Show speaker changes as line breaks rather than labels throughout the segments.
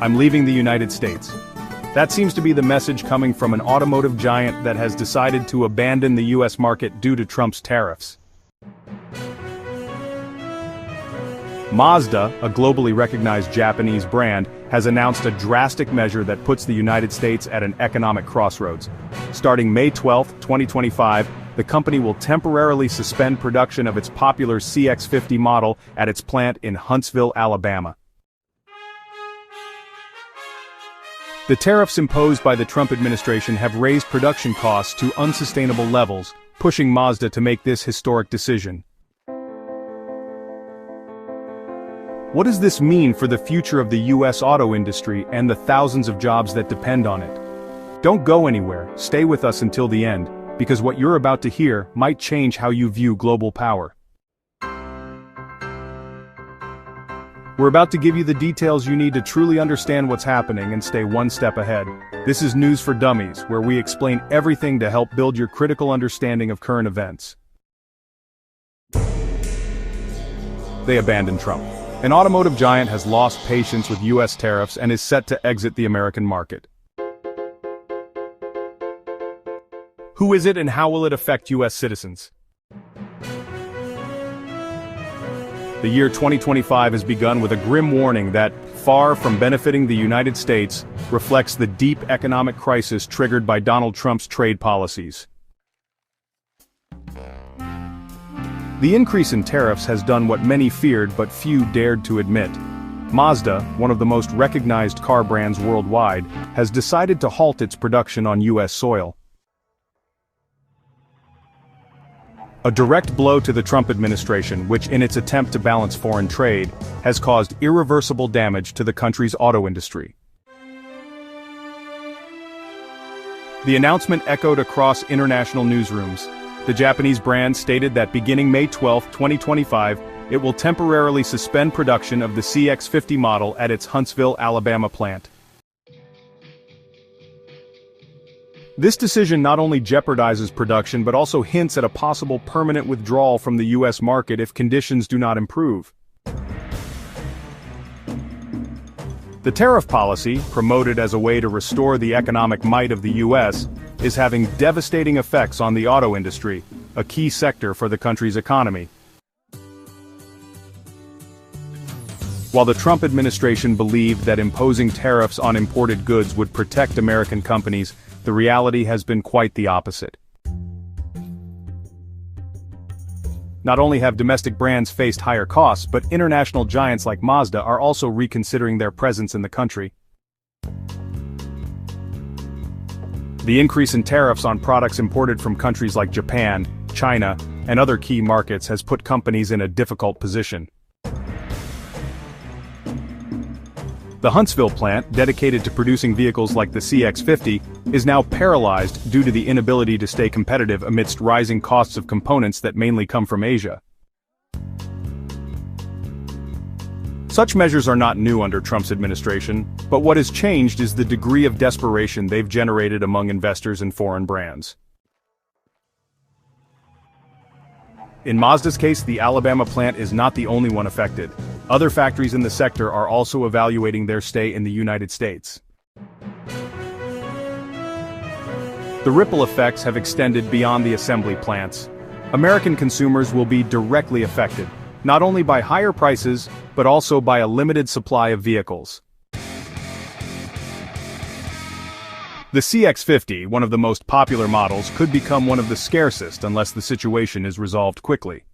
I'm leaving the United States. That seems to be the message coming from an automotive giant that has decided to abandon the US market due to Trump's tariffs. Mazda, a globally recognized Japanese brand, has announced a drastic measure that puts the United States at an economic crossroads. Starting May 12, 2025, the company will temporarily suspend production of its popular CX-50 model at its plant in Huntsville, Alabama. The tariffs imposed by the Trump administration have raised production costs to unsustainable levels, pushing Mazda to make this historic decision. What does this mean for the future of the US auto industry and the thousands of jobs that depend on it? Don't go anywhere, stay with us until the end, because what you're about to hear might change how you view global power. We're about to give you the details you need to truly understand what's happening and stay one step ahead. This is News for Dummies, where we explain everything to help build your critical understanding of current events. They abandoned Trump. An automotive giant has lost patience with US tariffs and is set to exit the American market. Who is it and how will it affect US citizens? The year 2025 has begun with a grim warning that, far from benefiting the United States, reflects the deep economic crisis triggered by Donald Trump's trade policies. The increase in tariffs has done what many feared but few dared to admit. Mazda, one of the most recognized car brands worldwide, has decided to halt its production on US soil. A direct blow to the Trump administration, which in its attempt to balance foreign trade, has caused irreversible damage to the country's auto industry. The announcement echoed across international newsrooms. The Japanese brand stated that beginning May 12, 2025, it will temporarily suspend production of the CX-50 model at its Huntsville, Alabama plant. This decision not only jeopardizes production but also hints at a possible permanent withdrawal from the US market if conditions do not improve. The tariff policy, promoted as a way to restore the economic might of the US, is having devastating effects on the auto industry, a key sector for the country's economy. While the Trump administration believed that imposing tariffs on imported goods would protect American companies, the reality has been quite the opposite. Not only have domestic brands faced higher costs, but international giants like Mazda are also reconsidering their presence in the country. The increase in tariffs on products imported from countries like Japan, China, and other key markets has put companies in a difficult position. The Huntsville plant, dedicated to producing vehicles like the CX-50, is now paralyzed due to the inability to stay competitive amidst rising costs of components that mainly come from Asia. Such measures are not new under Trump's administration, but what has changed is the degree of desperation they've generated among investors and foreign brands. In Mazda's case, the Alabama plant is not the only one affected. Other factories in the sector are also evaluating their stay in the United States. The ripple effects have extended beyond the assembly plants. American consumers will be directly affected, not only by higher prices, but also by a limited supply of vehicles. The CX-50, one of the most popular models, could become one of the scarcest unless the situation is resolved quickly.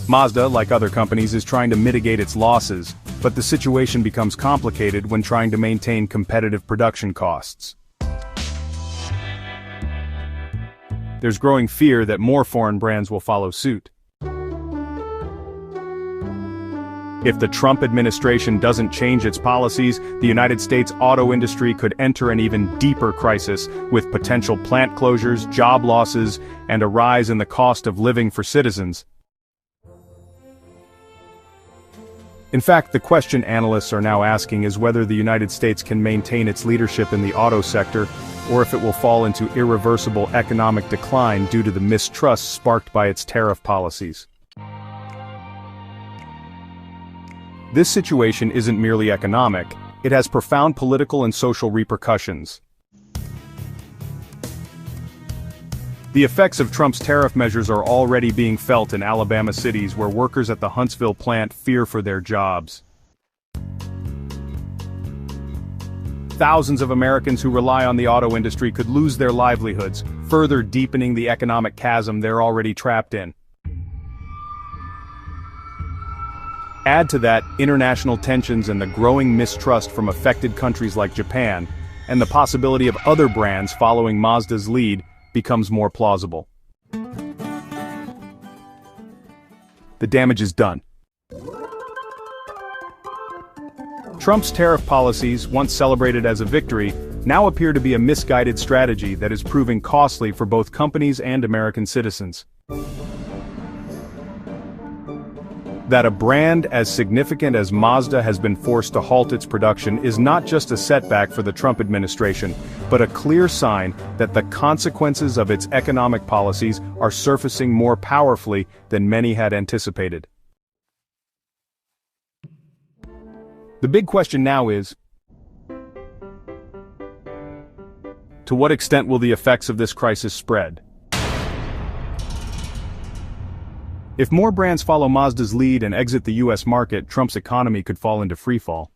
Mazda, like other companies, is trying to mitigate its losses, but the situation becomes complicated when trying to maintain competitive production costs. There's growing fear that more foreign brands will follow suit. If the Trump administration doesn't change its policies, the United States auto industry could enter an even deeper crisis, with potential plant closures, job losses, and a rise in the cost of living for citizens. In fact, the question analysts are now asking is whether the United States can maintain its leadership in the auto sector, or if it will fall into irreversible economic decline due to the mistrust sparked by its tariff policies. This situation isn't merely economic, it has profound political and social repercussions. The effects of Trump's tariff measures are already being felt in Alabama cities where workers at the Huntsville plant fear for their jobs. Thousands of Americans who rely on the auto industry could lose their livelihoods, further deepening the economic chasm they're already trapped in. Add to that international tensions and the growing mistrust from affected countries like Japan, and the possibility of other brands following Mazda's lead becomes more plausible. The damage is done. Trump's tariff policies, once celebrated as a victory, now appear to be a misguided strategy that is proving costly for both companies and American citizens. That a brand as significant as Mazda has been forced to halt its production is not just a setback for the Trump administration, but a clear sign that the consequences of its economic policies are surfacing more powerfully than many had anticipated. The big question now is, to what extent will the effects of this crisis spread? If more brands follow Mazda's lead and exit the US market, Trump's economy could fall into freefall.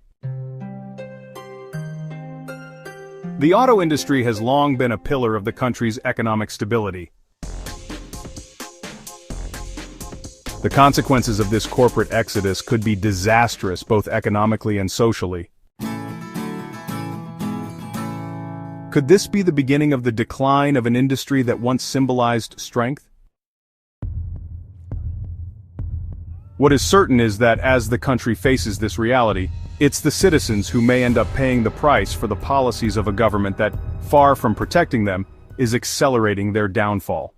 The auto industry has long been a pillar of the country's economic stability. The consequences of this corporate exodus could be disastrous both economically and socially. Could this be the beginning of the decline of an industry that once symbolized strength? What is certain is that as the country faces this reality, it's the citizens who may end up paying the price for the policies of a government that, far from protecting them, is accelerating their downfall.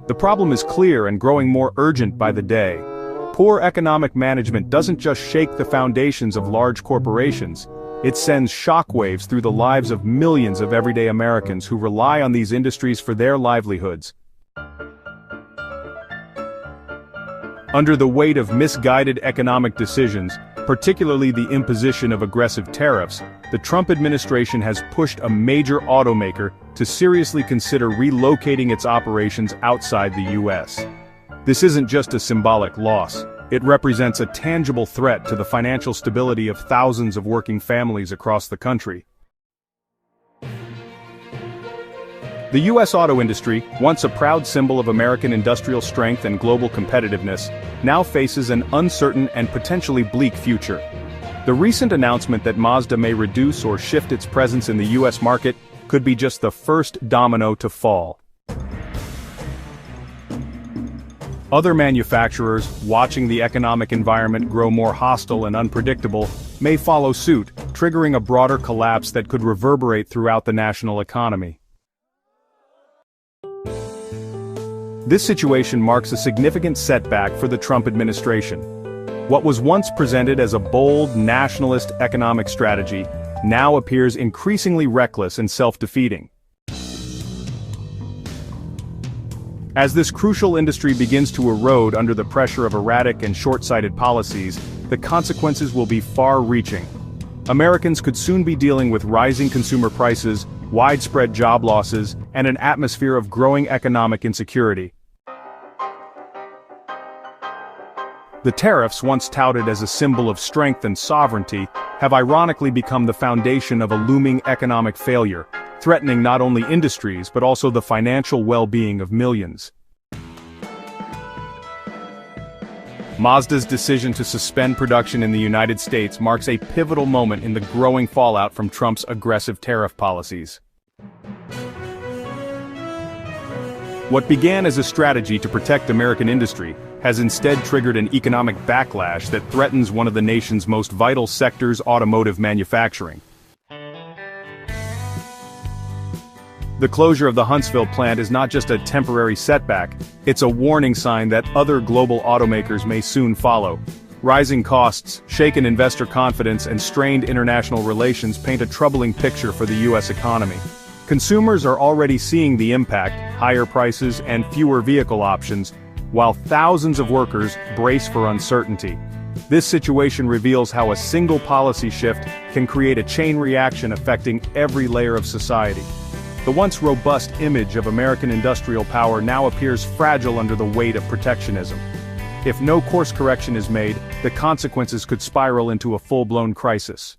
The problem is clear and growing more urgent by the day. Poor economic management doesn't just shake the foundations of large corporations, it sends shockwaves through the lives of millions of everyday Americans who rely on these industries for their livelihoods. Under the weight of misguided economic decisions, particularly the imposition of aggressive tariffs, the Trump administration has pushed a major automaker to seriously consider relocating its operations outside the US. This isn't just a symbolic loss, it represents a tangible threat to the financial stability of thousands of working families across the country. The U.S. auto industry, once a proud symbol of American industrial strength and global competitiveness, now faces an uncertain and potentially bleak future. The recent announcement that Mazda may reduce or shift its presence in the U.S. market could be just the first domino to fall. Other manufacturers, watching the economic environment grow more hostile and unpredictable, may follow suit, triggering a broader collapse that could reverberate throughout the national economy. This situation marks a significant setback for the Trump administration. What was once presented as a bold, nationalist economic strategy now appears increasingly reckless and self-defeating. As this crucial industry begins to erode under the pressure of erratic and short-sighted policies, the consequences will be far-reaching. Americans could soon be dealing with rising consumer prices, widespread job losses, and an atmosphere of growing economic insecurity. The tariffs, once touted as a symbol of strength and sovereignty, have ironically become the foundation of a looming economic failure, threatening not only industries but also the financial well-being of millions. Mazda's decision to suspend production in the United States marks a pivotal moment in the growing fallout from Trump's aggressive tariff policies. What began as a strategy to protect American industry has instead triggered an economic backlash that threatens one of the nation's most vital sectors, automotive manufacturing. The closure of the Huntsville plant is not just a temporary setback, it's a warning sign that other global automakers may soon follow. Rising costs, shaken investor confidence, and strained international relations paint a troubling picture for the U.S. economy. Consumers are already seeing the impact: higher prices and fewer vehicle options, while thousands of workers brace for uncertainty. This situation reveals how a single policy shift can create a chain reaction affecting every layer of society. The once robust image of American industrial power now appears fragile under the weight of protectionism. If no course correction is made, the consequences could spiral into a full-blown crisis.